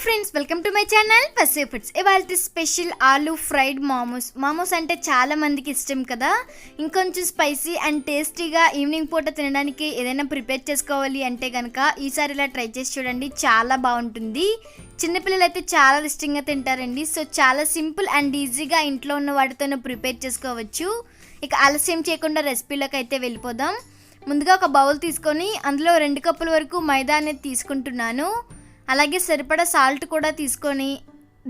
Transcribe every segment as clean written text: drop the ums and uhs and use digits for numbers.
Friends, welcome to my channel Vasu foods. ఇవాళ special aloo fried momos అంటే చాలా మందికి ఇష్టం కదా. ఇంకొంచెం స్పైసీ అండ్ టేస్టీగా ఈవినింగ్ పూట తినడానికి ఏదైనా ప్రిపేర్ చేసుకోవాలి అంటే కనుక ఈసారి ఇలా ట్రై చేసి చూడండి, చాలా బాగుంటుంది. చిన్నపిల్లలు అయితే చాలా ఇష్టంగా తింటారండి. సో చాలా సింపుల్ అండ్ ఈజీగా ఇంట్లో ఉన్న వాటితో ప్రిపేర్ చేసుకోవచ్చు. ఇక ఆలస్యం చేయకుండా రెసిపీలోకి అయితే వెళ్ళిపోదాం. ముందుగా ఒక బౌల్ తీసుకొని అందులో 2 కప్పుల వరకు మైదా అనేది తీసుకుంటున్నాను. అలాగే సరిపడా సాల్ట్ కూడా తీసుకొని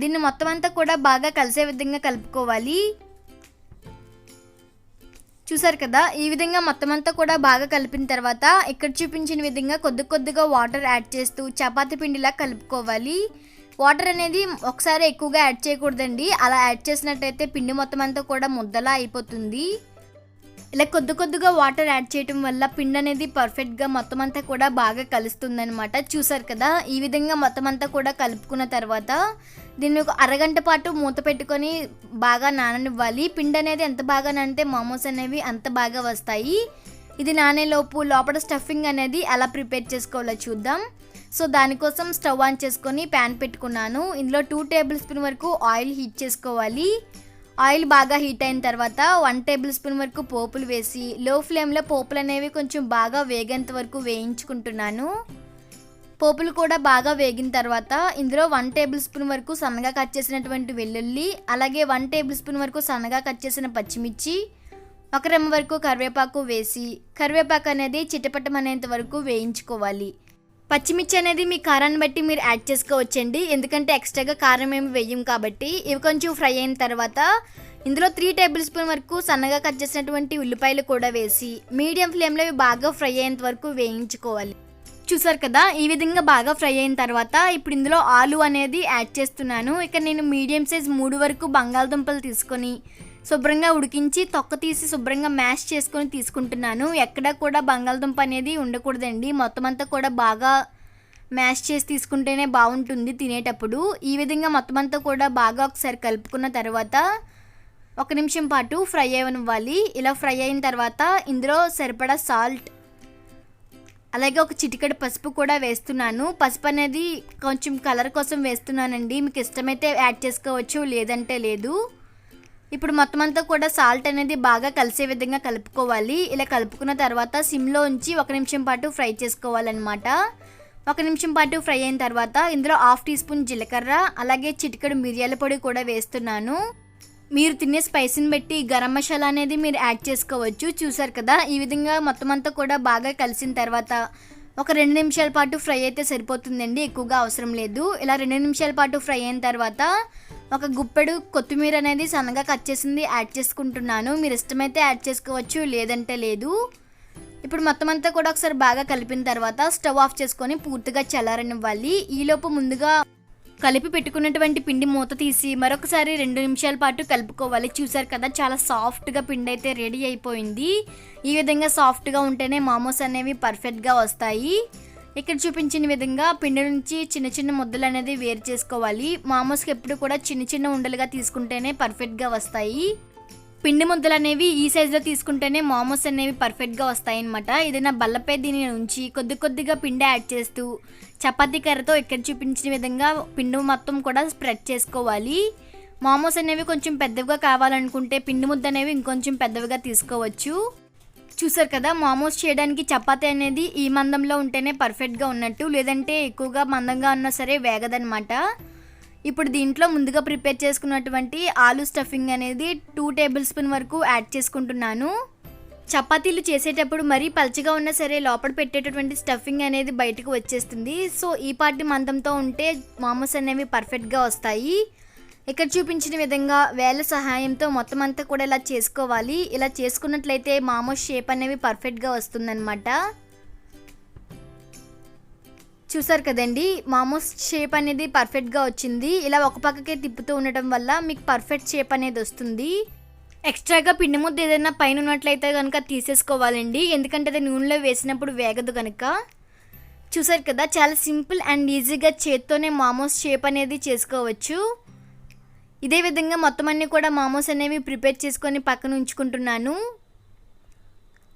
దీన్ని మొత్తం అంతా కూడా బాగా కలిసే విధంగా కలుపుకోవాలి. చూసారు కదా, ఈ విధంగా మొత్తం అంతా కూడా బాగా కలిపిన తర్వాత ఇక్కడ చూపించిన విధంగా కొద్దిగా వాటర్ యాడ్ చేస్తూ చపాతీ పిండిలా కలుపుకోవాలి. వాటర్ అనేది ఒకసారి ఎక్కువగా యాడ్ చేయకూడదండి. అలా యాడ్ చేసినట్టయితే పిండి మొత్తం అంతా కూడా ముద్దలా అయిపోతుంది. ఇలా కొద్దిగా వాటర్ యాడ్ చేయడం వల్ల పిండి అనేది పర్ఫెక్ట్గా మొత్తం అంతా కూడా బాగా కలుస్తుందనమాట. చూసారు కదా, ఈ విధంగా మొత్తం అంతా కూడా కలుపుకున్న తర్వాత దీన్ని ఒక అరగంట పాటు మూత పెట్టుకొని బాగా నాననివ్వాలి. పిండి అనేది ఎంత బాగా నానితే మోమోస్ అనేవి అంత బాగా వస్తాయి. ఇది నానేలోపు లోపల స్టఫింగ్ అనేది ఎలా ప్రిపేర్ చేసుకోవాలో చూద్దాం. సో దానికోసం స్టవ్ ఆన్ చేసుకొని ప్యాన్ పెట్టుకున్నాను. ఇందులో 2 టేబుల్ స్పూన్ వరకు ఆయిల్ హీట్ చేసుకోవాలి. ఆయిల్ బాగా హీట్ అయిన తర్వాత 1 టేబుల్ స్పూన్ వరకు పోపులు వేసి లో ఫ్లేమ్లో పోపులు అనేవి కొంచెం బాగా వేగేంత వరకు వేయించుకుంటున్నాను. పోపులు కూడా బాగా వేగిన తర్వాత ఇందులో 1 టేబుల్ స్పూన్ వరకు సన్నగా కట్ చేసినటువంటి వెల్లుల్లి, అలాగే 1 టేబుల్ స్పూన్ వరకు సన్నగా కట్ చేసిన పచ్చిమిర్చి, 1 రెమ్మ వరకు కరివేపాకు వేసి కరివేపాకు అనేది చిటపటమనేంత వరకు వేయించుకోవాలి. పచ్చిమిర్చి అనేది మీ కారాన్ని బట్టి మీరు యాడ్ చేసుకోవచ్చండి, ఎందుకంటే ఎక్స్ట్రాగా కారం ఏమి వేయం కాబట్టి. ఇవి కొంచెం ఫ్రై అయిన తర్వాత ఇందులో 3 టేబుల్ స్పూన్ వరకు సన్నగా కట్ చేసినటువంటి ఉల్లిపాయలు కూడా వేసి మీడియం ఫ్లేమ్లో ఇవి బాగా ఫ్రై అయ్యేంత వరకు వేయించుకోవాలి. చూసారు కదా, ఈ విధంగా బాగా ఫ్రై అయిన తర్వాత ఇప్పుడు ఇందులో ఆలూ అనేది యాడ్ చేస్తున్నాను. ఇక్కడ నేను మీడియం సైజ్ 3 వరకు బంగాళదుంపలు తీసుకొని శుభ్రంగా ఉడికించి తొక్క తీసి శుభ్రంగా మ్యాష్ చేసుకొని తీసుకుంటున్నాను. ఎక్కడా కూడా బంగాళదుంప అనేది ఉండకూడదండి, మొత్తం అంతా కూడా బాగా మ్యాష్ చేసి తీసుకుంటేనే బాగుంటుంది తినేటప్పుడు. ఈ విధంగా మొత్తం అంతా కూడా బాగా ఒకసారి కలుపుకున్న తర్వాత 1 నిమిషం పాటు ఫ్రై అవ్వనివ్వాలి. ఇలా ఫ్రై అయిన తర్వాత ఇందులో సరిపడా సాల్ట్, అలాగే ఒక చిటికెడు పసుపు కూడా వేస్తున్నాను. పసుపు అనేది కొంచెం కలర్ కోసం వేస్తున్నానండి, మీకు ఇష్టమైతే యాడ్ చేసుకోవచ్చు, లేదంటే లేదు. ఇప్పుడు మొత్తం అంతా కూడా సాల్ట్ అనేది బాగా కలిసే విధంగా కలుపుకోవాలి. ఇలా కలుపుకున్న తర్వాత సిమ్లో ఉంచి 1 నిమిషం పాటు ఫ్రై చేసుకోవాలన్నమాట. 1 నిమిషం పాటు ఫ్రై అయిన తర్వాత ఇందులో 1/2 టీ స్పూన్ జీలకర్ర, అలాగే చిటికెడు మిరియాల పొడి కూడా వేస్తున్నాను. మీరు తినే స్పైసీని బట్టి గరం మసాలా అనేది మీరు యాడ్ చేసుకోవచ్చు. చూసారు కదా, ఈ విధంగా మొత్తం అంతా కూడా బాగా కలిసిన తర్వాత ఒక 2 నిమిషాల పాటు ఫ్రై అయితే సరిపోతుందండి, ఎక్కువగా అవసరం లేదు. ఇలా 2 నిమిషాల పాటు ఫ్రై అయిన తర్వాత ఒక గుప్పెడు కొత్తిమీర అనేది సన్నగా కట్ చేసింది యాడ్ చేసుకుంటున్నాను. మీరు ఇష్టమైతే యాడ్ చేసుకోవచ్చు, లేదంటే లేదు. ఇప్పుడు మొత్తం అంతా కూడా ఒకసారి బాగా కలిపిన తర్వాత స్టవ్ ఆఫ్ చేసుకొని పూర్తిగా చల్లారనివ్వాలి. ఈలోపు ముందుగా కలిపి పెట్టుకున్నటువంటి పిండి మూత తీసి మరొకసారి 2 నిమిషాల పాటు కలుపుకోవాలి. చూసారు కదా, చాలా సాఫ్ట్గా పిండి అయితే రెడీ అయిపోయింది. ఈ విధంగా సాఫ్ట్గా ఉంటేనే మోమోస్ అనేవి పర్ఫెక్ట్గా వస్తాయి. ఇక్కడ చూపించిన విధంగా పిండి నుంచి చిన్న ముద్దలు అనేది వేరు చేసుకోవాలి. మోమోస్కి ఎప్పుడు కూడా చిన్న ఉండలుగా తీసుకుంటేనే పర్ఫెక్ట్గా వస్తాయి. పిండి ముద్దలు అనేవి ఈ సైజులో తీసుకుంటేనే మోమోస్ అనేవి పర్ఫెక్ట్గా వస్తాయి అన్నమాట. ఏదైనా బల్లపై దీని నుంచి కొద్దిగా పిండి యాడ్ చేస్తూ చపాతీ కర్రతో ఇక్కడ చూపించిన విధంగా పిండి మొత్తం కూడా స్ప్రెడ్ చేసుకోవాలి. మోమోస్ అనేవి కొంచెం పెద్దవిగా కావాలనుకుంటే పిండి ముద్ద అనేవి ఇంకొంచెం పెద్దవిగా తీసుకోవచ్చు. చూసారు కదా, మోమోస్ చేయడానికి చపాతీ అనేది ఈ మందంలో ఉంటేనే పర్ఫెక్ట్గా ఉన్నట్టు, లేదంటే ఎక్కువగా మందంగా ఉన్నా సరే వేగదనమాట. ఇప్పుడు దీంట్లో ముందుగా ప్రిపేర్ చేసుకున్నటువంటి ఆలూ స్టఫింగ్ అనేది 2 టేబుల్ స్పూన్ వరకు యాడ్ చేసుకుంటున్నాను. చపాతీలు చేసేటప్పుడు మరీ పల్చగా ఉన్నా సరే లోపల పెట్టేటటువంటి స్టఫింగ్ అనేది బయటకు వచ్చేస్తుంది. సో ఈ పాటి మందంతో ఉంటే మోమోస్ అనేవి పర్ఫెక్ట్గా వస్తాయి. ఇక్కడ చూపించిన విధంగా వేళ్ళ సహాయంతో మొత్తం అంతా కూడా ఇలా చేసుకోవాలి. ఇలా చేసుకున్నట్లయితే మోమోస్ షేప్ అనేవి పర్ఫెక్ట్గా వస్తుందన్నమాట. చూసారు కదండి, మోమోస్ షేప్ అనేది పర్ఫెక్ట్గా వచ్చింది. ఇలా ఒక పక్కకే తిప్పుతూ ఉండటం వల్ల మీకు పర్ఫెక్ట్ షేప్ అనేది వస్తుంది. ఎక్స్ట్రాగా పిండి ముద్ద ఏదైనా పైన ఉన్నట్లయితే కనుక తీసేసుకోవాలండి, ఎందుకంటే అది నూనెలో వేసినప్పుడు వేగదు కనుక. చూసారు కదా, చాలా సింపుల్ అండ్ ఈజీగా చేత్తోనే మోమోస్ షేప్ అనేది చేసుకోవచ్చు. ఇదే విధంగా మొత్తం అన్నీ కూడా మోమోస్ అనేవి ప్రిపేర్ చేసుకొని పక్కన ఉంచుకుంటున్నాను.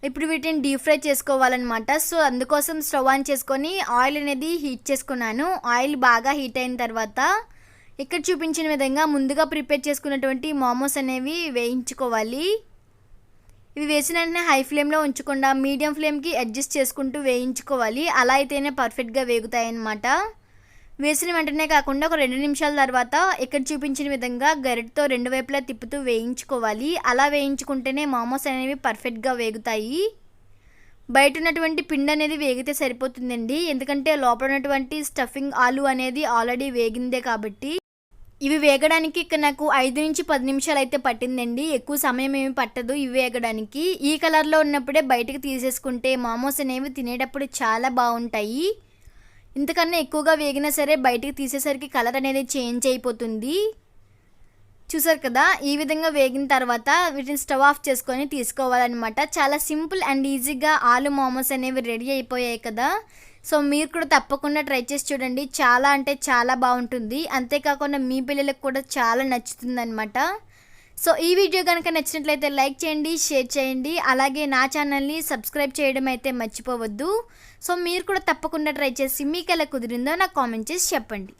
ఇప్పుడు వీటిని డీప్ ఫ్రై చేసుకోవాలన్నమాట. సో అందుకోసం స్టవ్ ఆన్ చేసుకొని ఆయిల్ అనేది హీట్ చేసుకున్నాను. ఆయిల్ బాగా హీట్ అయిన తర్వాత ఇక్కడ చూపించిన విధంగా ముందుగా ప్రిపేర్ చేసుకున్నటువంటి మోమోస్ అనేవి వేయించుకోవాలి. ఇవి వేసిన వెంటనే హై ఫ్లేమ్లో ఉంచకుండా మీడియం ఫ్లేమ్కి అడ్జస్ట్ చేసుకుంటూ వేయించుకోవాలి. అలా అయితేనే పర్ఫెక్ట్గా వేగుతాయి అన్నమాట. వేసిన వెంటనే కాకుండా ఒక 2 నిమిషాల తర్వాత ఇక్కడ చూపించిన విధంగా గరిటతో 2 వైపులా తిప్పుతూ వేయించుకోవాలి. అలా వేయించుకుంటేనే మోమోస్ అనేవి పర్ఫెక్ట్గా వేగుతాయి. బయట ఉన్నటువంటి పిండి అనేది వేగితే సరిపోతుందండి, ఎందుకంటే లోపల ఉన్నటువంటి స్టఫింగ్ ఆలు అనేది ఆల్రెడీ వేగిందే కాబట్టి. ఇవి వేగడానికి ఇక్కడ నాకు 5 నుంచి 10 నిమిషాలు అయితే పట్టిందండి. ఎక్కువ సమయం ఏమి పట్టదు ఇవి వేగడానికి. ఈ కలర్లో ఉన్నప్పుడే బయటకు తీసేసుకుంటే మోమోస్ అనేవి తినేటప్పుడు చాలా బాగుంటాయి. ఇంతకన్నా ఎక్కువగా వేగినా సరే బయటికి తీసేసరికి కలర్ అనేది చేంజ్ అయిపోతుంది. చూసారు కదా, ఈ విధంగా వేగిన తర్వాత వీటిని స్టవ్ ఆఫ్ చేసుకొని తీసుకోవాలన్నమాట. చాలా సింపుల్ అండ్ ఈజీగా ఆలు మోమోస్ అనేవి రెడీ అయిపోయాయి కదా. సో మీరు కూడా తప్పకుండా ట్రై చేసి చూడండి. చాలా అంటే చాలా బాగుంటుంది. అంతేకాకుండా మీ పిల్లలకు కూడా చాలా నచ్చుతుంది అనమాట. సో ఈ వీడియో కనుక నచ్చినట్లయితే లైక్ చేయండి, షేర్ చేయండి. అలాగే నా ఛానల్ని సబ్స్క్రైబ్ చేయడం అయితే మర్చిపోవద్దు. సో మీరు కూడా తప్పకుండా ట్రై చేసి మీకు ఎలా కుదిరిందో నాకు కామెంట్ చేసి చెప్పండి.